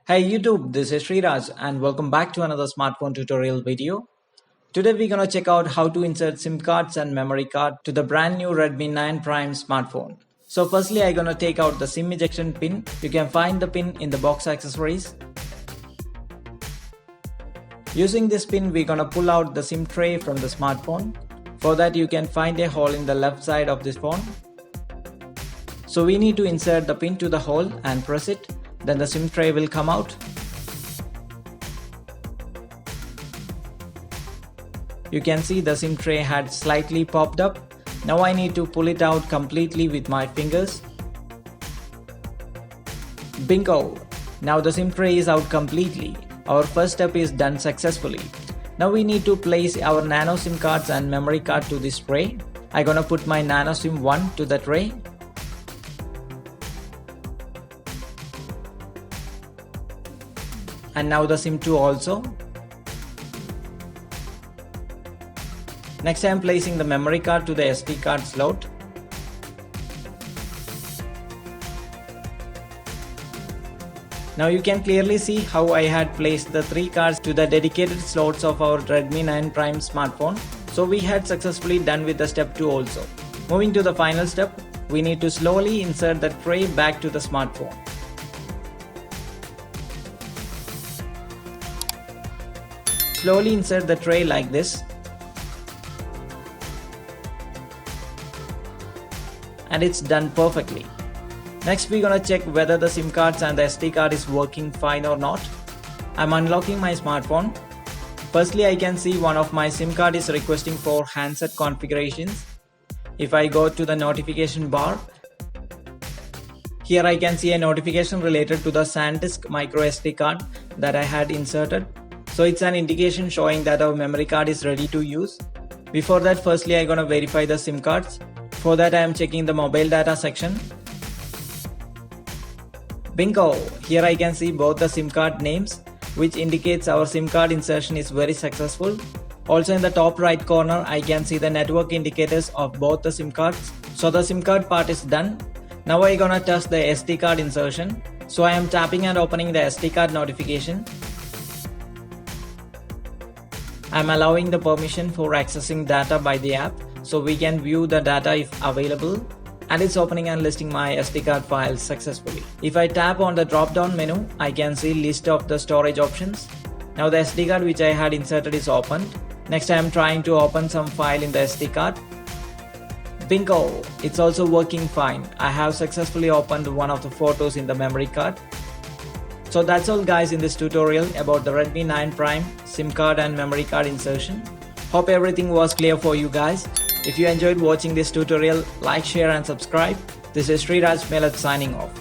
Hey YouTube, this is Sriraj and welcome back to another smartphone tutorial video. Today we're gonna check out how to insert SIM cards and memory card to the brand new Redmi 9 Prime smartphone. So firstly I'm gonna take out the SIM ejection pin. You can find the pin in the box accessories. Using this pin we're gonna pull out the SIM tray from the smartphone. For that you can find a hole in the left side of this phone. So we need to insert the pin to the hole and press it. Then the SIM tray will come out. You can see the SIM tray had slightly popped up. Now I need to pull it out completely with my fingers. Bingo! Now the SIM tray is out completely. Our first step is done successfully. Now we need to place our nano SIM cards and memory card to this tray. I'm gonna put my nano SIM 1 to the tray. And now the SIM 2 also. Next I am placing the memory card to the SD card slot. Now you can clearly see how I had placed the 3 cards to the dedicated slots of our Redmi 9 Prime smartphone. So we had successfully done with the step 2 also. Moving to the final step, we need to slowly insert the tray back to the smartphone. Slowly insert the tray like this. And it's done perfectly. Next we're gonna check whether the SIM cards and the SD card is working fine or not. I'm unlocking my smartphone. Firstly I can see one of my SIM card is requesting for handset configurations. If I go to the notification bar, here I can see a notification related to the SanDisk MicroSD card that I had inserted. So it's an indication showing that our memory card is ready to use. Before that, firstly I'm gonna verify the SIM cards. For that I am checking the mobile data section. Bingo! Here I can see both the SIM card names, which indicates our SIM card insertion is very successful. Also in the top right corner I can see the network indicators of both the SIM cards. So the SIM card part is done. Now I'm gonna test the SD card insertion. So I am tapping and opening the SD card notification. I'm allowing the permission for accessing data by the app, so we can view the data if available, and it's opening and listing my SD card files successfully. If I tap on the drop down menu, I can see list of the storage options. Now the SD card which I had inserted is opened. Next I am trying to open some file in the SD card. Bingo! It's also working fine. I have successfully opened one of the photos in the memory card. So that's all guys in this tutorial about the Redmi 9 Prime SIM card and memory card insertion. Hope everything was clear for you guys. If you enjoyed watching this tutorial, like, share and subscribe. This is Sriraj Melat signing off.